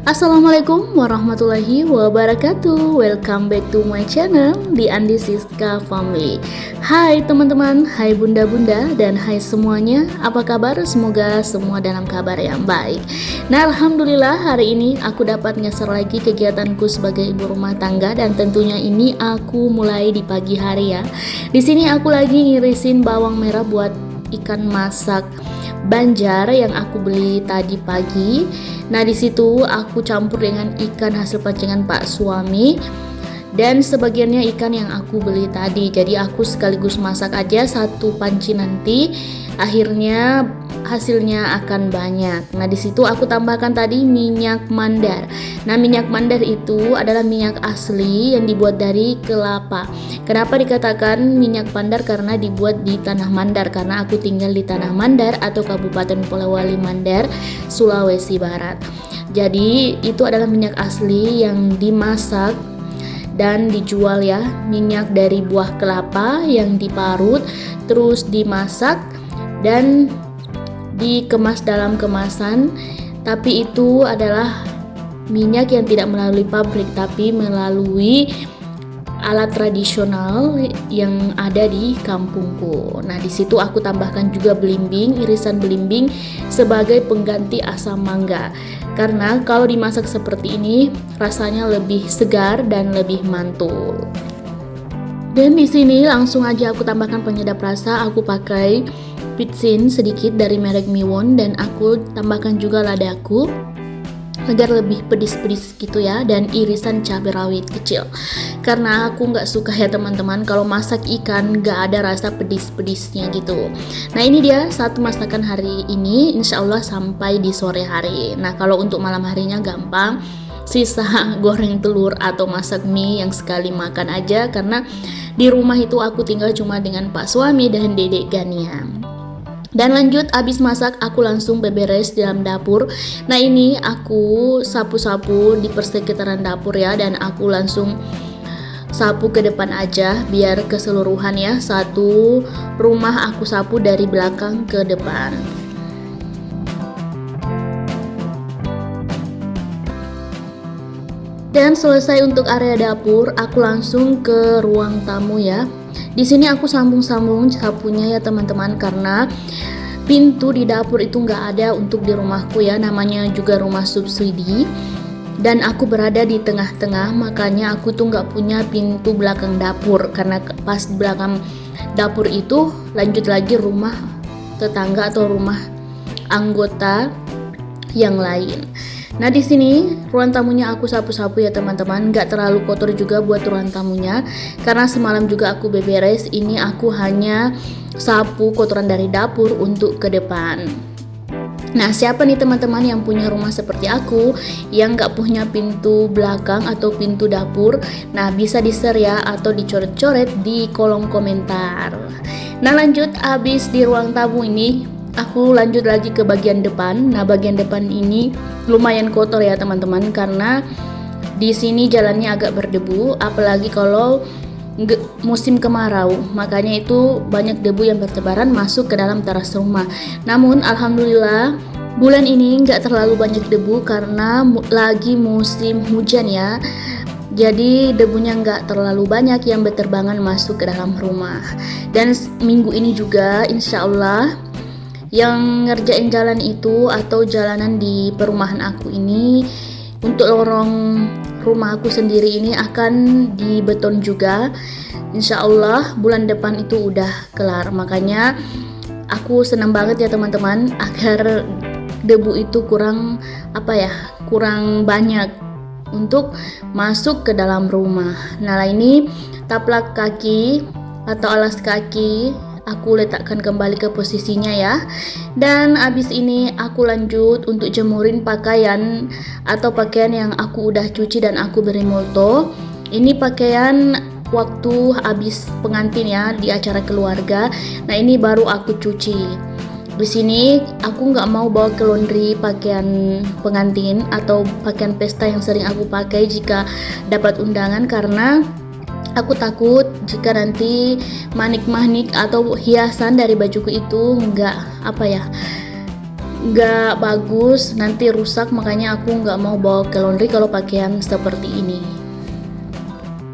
Assalamualaikum warahmatullahi wabarakatuh. Welcome back to my channel, The Andi Siska Family. Hai teman-teman, hai bunda-bunda, dan hai semuanya. Apa kabar? Semoga semua dalam kabar yang baik. Nah, alhamdulillah hari ini aku dapat ngeser lagi kegiatanku sebagai ibu rumah tangga, dan tentunya ini aku mulai di pagi hari ya. Di sini aku lagi ngirisin bawang merah buat ikan masak Banjar yang aku beli tadi pagi. Nah, di situ aku campur dengan ikan hasil pancingan Pak suami dan sebagiannya ikan yang aku beli tadi. Jadi aku sekaligus masak aja satu panci, nanti akhirnya hasilnya akan banyak. Nah, di situ aku tambahkan tadi minyak mandar. Nah, minyak mandar itu adalah minyak asli yang dibuat dari kelapa. Kenapa dikatakan minyak mandar? Karena dibuat di Tanah Mandar, karena aku tinggal di Tanah Mandar atau Kabupaten Polewali Mandar, Sulawesi Barat. Jadi itu adalah minyak asli yang dimasak dan dijual ya, minyak dari buah kelapa yang diparut terus dimasak dan dikemas dalam kemasan. Tapi itu adalah minyak yang tidak melalui pabrik tapi melalui alat tradisional yang ada di kampungku. Nah, di situ aku tambahkan juga belimbing, irisan belimbing sebagai pengganti asam mangga. Karena kalau dimasak seperti ini rasanya lebih segar dan lebih mantul. Dan di sini langsung aja aku tambahkan penyedap rasa. Aku pakai pitsin sedikit dari merek Miwon dan aku tambahkan juga ladaku agar lebih pedis-pedis gitu ya, dan irisan cabai rawit kecil. Karena aku nggak suka ya teman-teman kalau masak ikan nggak ada rasa pedis-pedisnya gitu. Nah, ini dia satu masakan hari ini, insya Allah sampai di sore hari. Nah, kalau untuk malam harinya gampang, sisa goreng telur atau masak mie yang sekali makan aja, karena di rumah itu aku tinggal cuma dengan Pak suami dan Dedek Gania. Dan lanjut, abis masak aku langsung beberes di dalam dapur. Nah, ini aku sapu-sapu di persekitaran dapur ya, dan aku langsung sapu ke depan aja biar keseluruhan ya, satu rumah aku sapu dari belakang ke depan. Dan selesai untuk area dapur, aku langsung ke ruang tamu ya. Di sini aku sambung-sambung sapunya ya teman-teman, karena pintu di dapur itu nggak ada untuk di rumahku ya, namanya juga rumah subsidi. Dan aku berada di tengah-tengah, makanya aku tuh nggak punya pintu belakang dapur, karena pas di belakang dapur itu lanjut lagi rumah tetangga atau rumah anggota yang lain. Nah, di sini ruang tamunya aku sapu-sapu ya teman-teman, nggak terlalu kotor juga buat ruang tamunya, karena semalam juga aku beberes. Ini aku hanya sapu kotoran dari dapur untuk ke depan. Nah, siapa nih teman-teman yang punya rumah seperti aku yang nggak punya pintu belakang atau pintu dapur? Nah, bisa di-share ya atau dicoret-coret di kolom komentar. Nah, lanjut, abis di ruang tamu ini aku lanjut lagi ke bagian depan. Nah, bagian depan ini lumayan kotor ya teman-teman, karena di sini jalannya agak berdebu, apalagi kalau musim kemarau, makanya itu banyak debu yang bertebaran masuk ke dalam teras rumah. Namun alhamdulillah bulan ini nggak terlalu banyak debu karena lagi musim hujan ya. Jadi debunya nggak terlalu banyak yang berterbangan masuk ke dalam rumah. Dan minggu ini juga insya Allah yang ngerjain jalan itu atau jalanan di perumahan aku ini, untuk lorong rumah aku sendiri ini akan dibeton juga. Insya Allah bulan depan itu udah kelar. Makanya aku senang banget ya teman-teman, agar debu itu kurang banyak untuk masuk ke dalam rumah. Nah, ini taplak kaki atau alas kaki aku letakkan kembali ke posisinya ya. Dan abis ini aku lanjut untuk jemurin pakaian atau pakaian yang aku udah cuci dan aku beri molto. Ini pakaian waktu habis pengantin ya, di acara keluarga. Nah, ini baru aku cuci. Di sini aku nggak mau bawa ke laundry pakaian pengantin atau pakaian pesta yang sering aku pakai jika dapat undangan, karena aku takut jika nanti manik-manik atau hiasan dari bajuku itu nggak nggak bagus, nanti rusak, makanya aku nggak mau bawa ke laundry kalau pakaian seperti ini.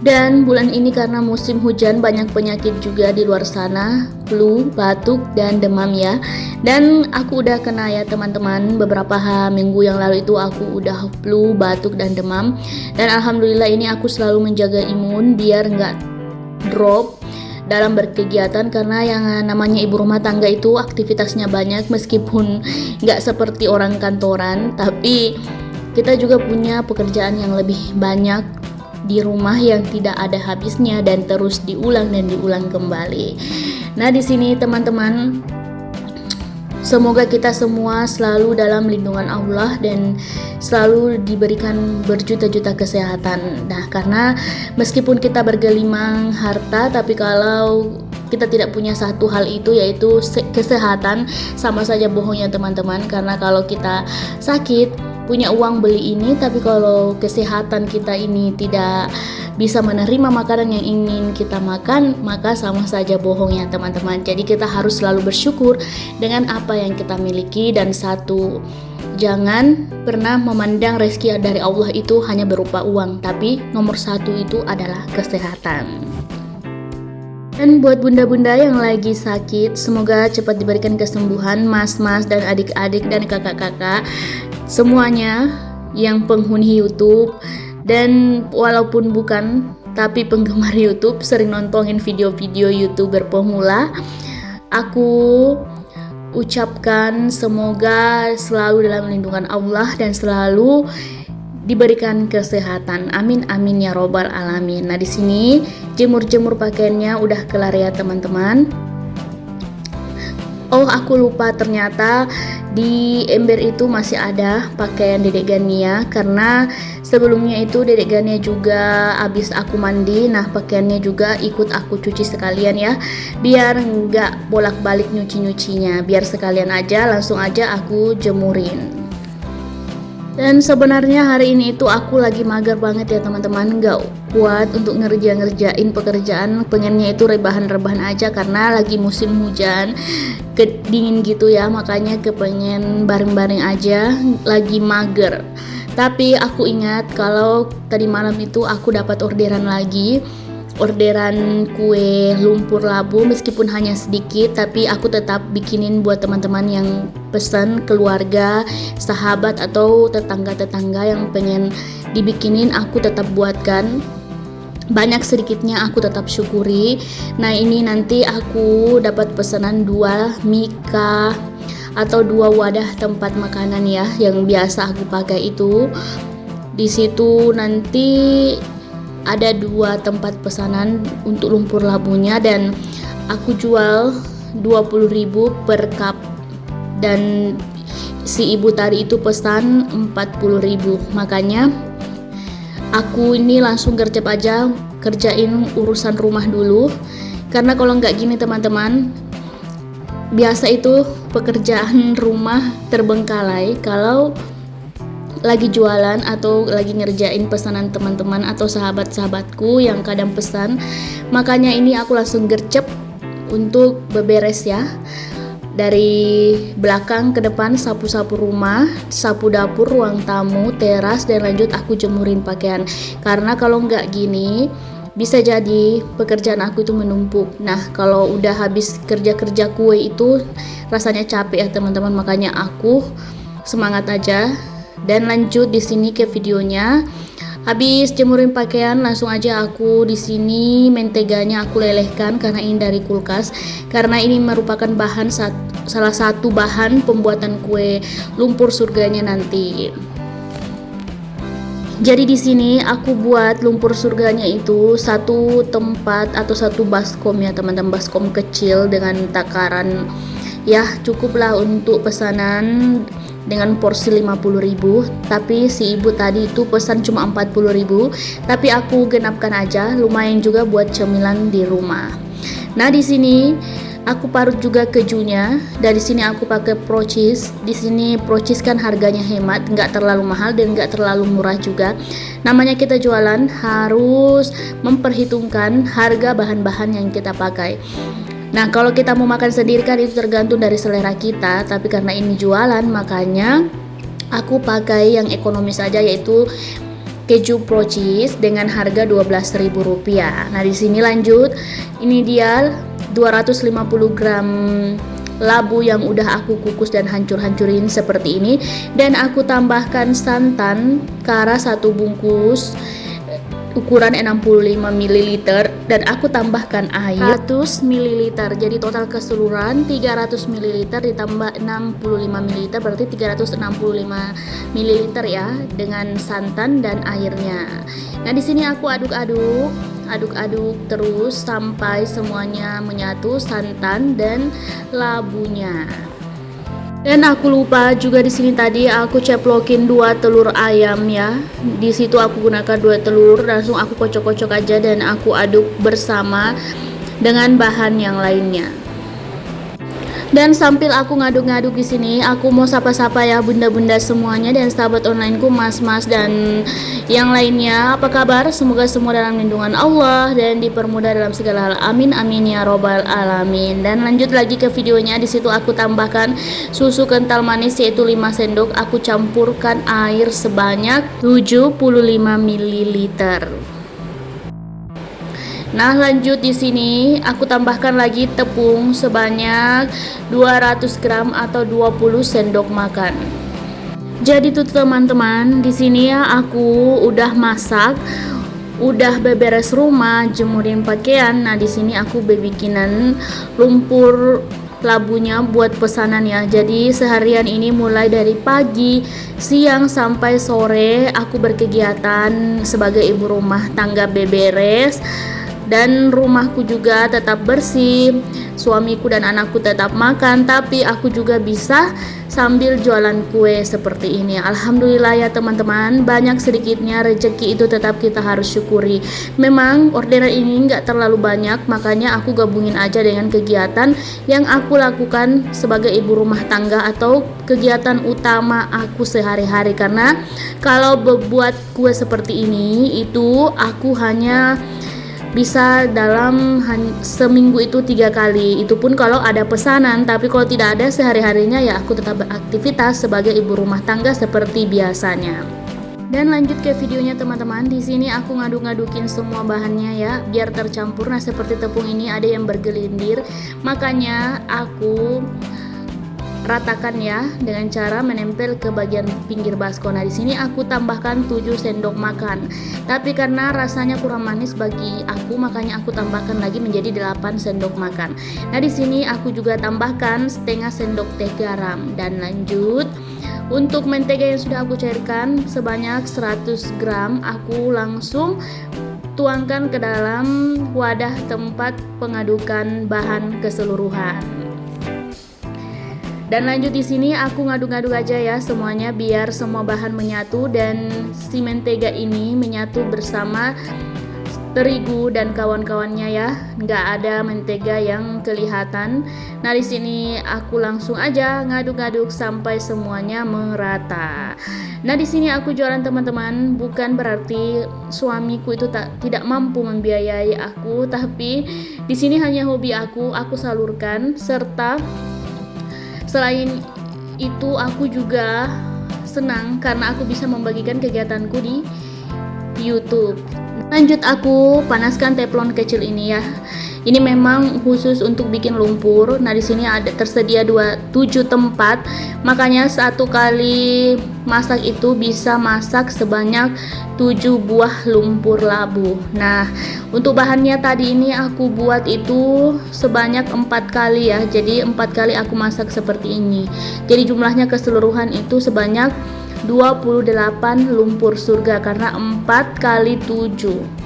Dan bulan ini karena musim hujan, banyak penyakit juga di luar sana, flu, batuk, dan demam ya. Dan aku udah kena ya teman-teman, beberapa minggu yang lalu itu aku udah flu, batuk, dan demam. Dan alhamdulillah ini aku selalu menjaga imun biar nggak drop dalam berkegiatan, karena yang namanya ibu rumah tangga itu aktivitasnya banyak, meskipun nggak seperti orang kantoran, tapi kita juga punya pekerjaan yang lebih banyak di rumah yang tidak ada habisnya dan terus diulang dan diulang kembali. Nah, di sini teman-teman, semoga kita semua selalu dalam lindungan Allah dan selalu diberikan berjuta-juta kesehatan. Nah, karena meskipun kita bergelimang harta, tapi kalau kita tidak punya satu hal itu, yaitu kesehatan, sama saja bohongnya teman-teman. Karena kalau kita sakit, punya uang beli ini, tapi kalau kesehatan kita ini tidak bisa menerima makanan yang ingin kita makan, maka sama saja bohongnya teman-teman. Jadi kita harus selalu bersyukur dengan apa yang kita miliki. Dan satu, jangan pernah memandang rezeki dari Allah itu hanya berupa uang, tapi nomor satu itu adalah kesehatan. Dan buat bunda-bunda yang lagi sakit, semoga cepat diberikan kesembuhan, mas-mas dan adik-adik dan kakak-kakak semuanya yang penghuni YouTube, dan walaupun bukan tapi penggemar YouTube, sering nontonin video-video YouTuber pemula, aku ucapkan semoga selalu dalam lindungan Allah dan selalu diberikan kesehatan. Amin amin ya robbal alamin. Nah, di sini jemur-jemur pakaiannya udah kelar ya teman-teman. Oh, aku lupa, ternyata di ember itu masih ada pakaian Dedek Gania, karena sebelumnya itu Dedek Gania juga habis aku mandi. Nah, pakaiannya juga ikut aku cuci sekalian ya, biar nggak bolak-balik nyuci-nyucinya, biar sekalian aja langsung aja aku jemurin. Dan sebenarnya hari ini itu aku lagi mager banget ya teman-teman, nggak kuat untuk ngerjain pekerjaan, pengennya itu rebahan-rebahan aja karena lagi musim hujan, dingin gitu ya, makanya kepengen baring-baring aja, lagi mager. Tapi aku ingat kalau tadi malam itu aku dapat orderan lagi, orderan kue lumpur labu, meskipun hanya sedikit, tapi aku tetap bikinin buat teman-teman yang pesan, keluarga, sahabat, atau tetangga-tetangga yang pengen dibikinin, aku tetap buatkan. Banyak sedikitnya aku tetap syukuri. Nah, ini nanti aku dapat pesanan 2 mika atau 2 wadah tempat makanan ya, yang biasa aku pakai itu. Di situ nanti ada 2 tempat pesanan untuk lumpur labunya, dan aku jual 20.000 per cup, dan si ibu tadi itu pesan 40.000, makanya aku ini langsung gercep aja kerjain urusan rumah dulu. Karena kalau nggak gini teman-teman, biasa itu pekerjaan rumah terbengkalai kalau lagi jualan atau lagi ngerjain pesanan teman-teman atau sahabat-sahabatku yang kadang pesan. Makanya ini aku langsung gercep untuk beberes ya, dari belakang ke depan, sapu-sapu rumah, sapu dapur, ruang tamu, teras, dan lanjut aku jemurin pakaian. Karena kalau nggak gini bisa jadi pekerjaan aku itu menumpuk. Nah, kalau udah habis kerja kue itu rasanya capek ya teman-teman, makanya aku semangat aja. Dan lanjut di sini ke videonya. Habis jemurin pakaian, langsung aja aku di sini menteganya aku lelehkan karena ini dari kulkas. Karena ini merupakan salah satu bahan pembuatan kue lumpur surganya nanti. Jadi di sini aku buat lumpur surganya itu satu tempat atau satu baskom ya teman-teman, baskom kecil dengan takaran ya cukuplah untuk pesanan dengan porsi 50.000, tapi si ibu tadi itu pesan cuma 40.000, tapi aku genapkan aja, lumayan juga buat cemilan di rumah. Nah, di sini aku parut juga kejunya. Dari sini aku pakai Pro Cheese. Di sini Pro Cheese kan harganya hemat, nggak terlalu mahal dan nggak terlalu murah juga. Namanya kita jualan harus memperhitungkan harga bahan-bahan yang kita pakai. Nah, kalau kita mau makan sendiri kan itu tergantung dari selera kita, tapi karena ini jualan makanya aku pakai yang ekonomis saja, yaitu keju pro cheese dengan harga Rp12.000. Nah, di sini lanjut. Ini dia 250 gram labu yang udah aku kukus dan hancur-hancurin seperti ini, dan aku tambahkan santan kara 1 bungkus ukuran 65 ml, dan aku tambahkan air 100 ml. Jadi total keseluruhan 300 ml ditambah 65 ml berarti 365 ml ya, dengan santan dan airnya. Nah, di sini aku aduk-aduk terus sampai semuanya menyatu, santan dan labunya. Dan aku lupa juga di sini tadi aku ceplokin 2 telur ayam ya. Di situ aku gunakan 2 telur, langsung aku kocok-kocok aja dan aku aduk bersama dengan bahan yang lainnya. Dan sambil aku ngaduk-ngaduk di sini, aku mau sapa-sapa ya bunda-bunda semuanya dan sahabat onlineku, mas-mas dan yang lainnya. Apa kabar? Semoga semua dalam lindungan Allah dan dipermudah dalam segala hal. Amin amin ya robbal alamin. Dan lanjut lagi ke videonya. Di situ aku tambahkan susu kental manis yaitu 5 sendok. Aku campurkan air sebanyak 75 ml. Nah, lanjut di sini aku tambahkan lagi tepung sebanyak 200 gram atau 20 sendok makan. Jadi tuh teman-teman, di sini ya aku udah masak, udah beberes rumah, jemurin pakaian. Nah, di sini aku bikinan lumpur labunya buat pesanan ya. Jadi seharian ini mulai dari pagi, siang sampai sore aku berkegiatan sebagai ibu rumah tangga, beberes dan rumahku juga tetap bersih, suamiku dan anakku tetap makan, tapi aku juga bisa sambil jualan kue seperti ini. Alhamdulillah ya teman-teman, banyak sedikitnya rezeki itu tetap kita harus syukuri. Memang orderan ini nggak terlalu banyak, makanya aku gabungin aja dengan kegiatan yang aku lakukan sebagai ibu rumah tangga atau kegiatan utama aku sehari-hari. Karena kalau membuat kue seperti ini itu aku hanya bisa dalam seminggu itu 3 kali, itu pun kalau ada pesanan. Tapi kalau tidak ada sehari-harinya ya aku tetap beraktivitas sebagai ibu rumah tangga seperti biasanya. Dan lanjut ke videonya teman-teman. Di sini aku ngaduk-ngadukin semua bahannya ya biar tercampur. Nah, seperti tepung ini ada yang bergelindir, makanya aku ratakan ya dengan cara menempel ke bagian pinggir baskom. Nah, di sini aku tambahkan 7 sendok makan. Tapi karena rasanya kurang manis bagi aku, makanya aku tambahkan lagi menjadi 8 sendok makan. Nah, di sini aku juga tambahkan setengah sendok teh garam. Dan lanjut untuk mentega yang sudah aku cairkan sebanyak 100 gram, aku langsung tuangkan ke dalam wadah tempat pengadukan bahan keseluruhan. Dan lanjut di sini aku ngaduk-ngaduk aja ya semuanya biar semua bahan menyatu dan si mentega ini menyatu bersama terigu dan kawan-kawannya ya, nggak ada mentega yang kelihatan. Nah, di sini aku langsung aja ngaduk-ngaduk sampai semuanya merata. Nah, di sini aku jualan teman-teman, bukan berarti suamiku itu tidak mampu membiayai aku, tapi di sini hanya hobi aku salurkan, serta selain itu aku juga senang karena aku bisa membagikan kegiatanku di YouTube. Lanjut aku panaskan teflon kecil ini ya. Ini memang khusus untuk bikin lumpur. Nah, di sini ada tersedia 7 tempat. Makanya satu kali masak itu bisa masak sebanyak 7 buah lumpur labu. Nah, untuk bahannya tadi ini aku buat itu sebanyak 4 kali ya. Jadi 4 kali aku masak seperti ini. Jadi jumlahnya keseluruhan itu sebanyak 28 lumpur surga karena 4 kali 7.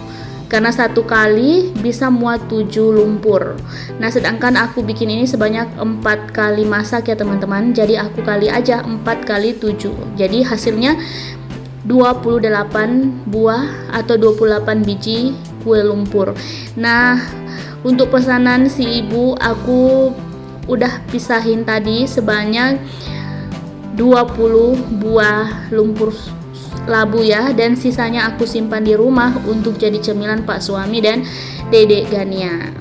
Karena satu kali bisa muat 7 lumpur. Nah, sedangkan aku bikin ini sebanyak 4 kali masak ya teman-teman. Jadi aku kali aja 4 kali 7. Jadi hasilnya 28 buah atau 28 biji kue lumpur. Nah, untuk pesanan si ibu aku udah pisahin tadi sebanyak 20 buah lumpur labu ya, dan sisanya aku simpan di rumah untuk jadi cemilan Pak suami dan Dedek Gania.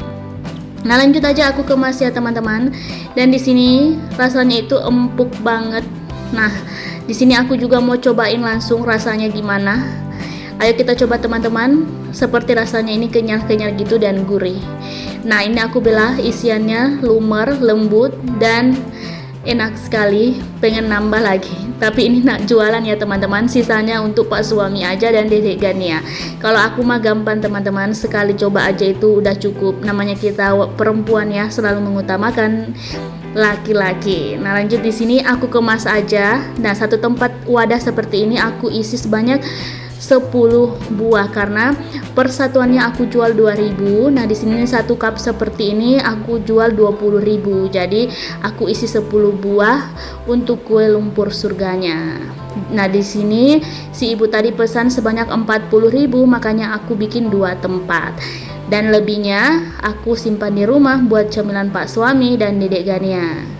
Nah, lanjut aja aku kemas ya teman-teman. Dan di sini rasanya itu empuk banget. Nah, di sini aku juga mau cobain langsung rasanya gimana. Ayo kita coba teman-teman. Seperti rasanya ini kenyal-kenyal gitu dan gurih. Nah, ini aku belah isiannya lumer, lembut dan enak sekali. Pengen nambah lagi. Tapi ini nak jualan ya teman-teman. Sisanya untuk Pak suami aja dan Dedek Gania. Kalau aku mah gampang teman-teman. Sekali coba aja itu udah cukup. Namanya kita perempuan ya, selalu mengutamakan laki-laki. Nah, lanjut di sini aku kemas aja. Nah, satu tempat wadah seperti ini aku isi sebanyak 10 buah karena persatuannya aku jual 2.000. Nah, di sini satu cup seperti ini aku jual 20.000. Jadi aku isi 10 buah untuk kue lumpur surganya. Nah, di sini si ibu tadi pesan sebanyak 40.000, makanya aku bikin 2 tempat. Dan lebihnya aku simpan di rumah buat cemilan Pak suami dan Dedek Gania.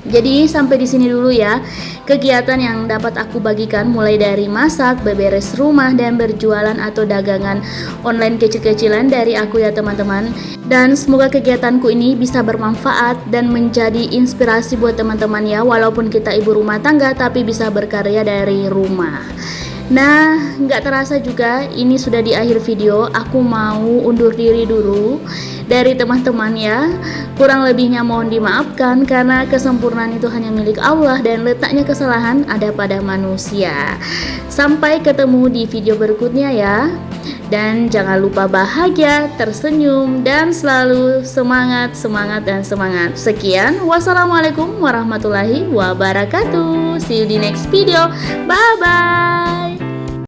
Jadi sampai di sini dulu ya kegiatan yang dapat aku bagikan, mulai dari masak, beberes rumah, dan berjualan atau dagangan online kecil-kecilan dari aku ya teman-teman. Dan semoga kegiatanku ini bisa bermanfaat dan menjadi inspirasi buat teman-teman ya, walaupun kita ibu rumah tangga tapi bisa berkarya dari rumah. Nah, nggak terasa juga ini sudah di akhir video. Aku mau undur diri dulu dari teman-teman ya. Kurang lebihnya mohon dimaafkan karena kesempurnaan itu hanya milik Allah dan letaknya kesalahan ada pada manusia. Sampai ketemu di video berikutnya ya. Dan jangan lupa bahagia, tersenyum, dan selalu semangat, semangat, dan semangat. Sekian, wassalamualaikum warahmatullahi wabarakatuh. See you di next video. Bye-bye.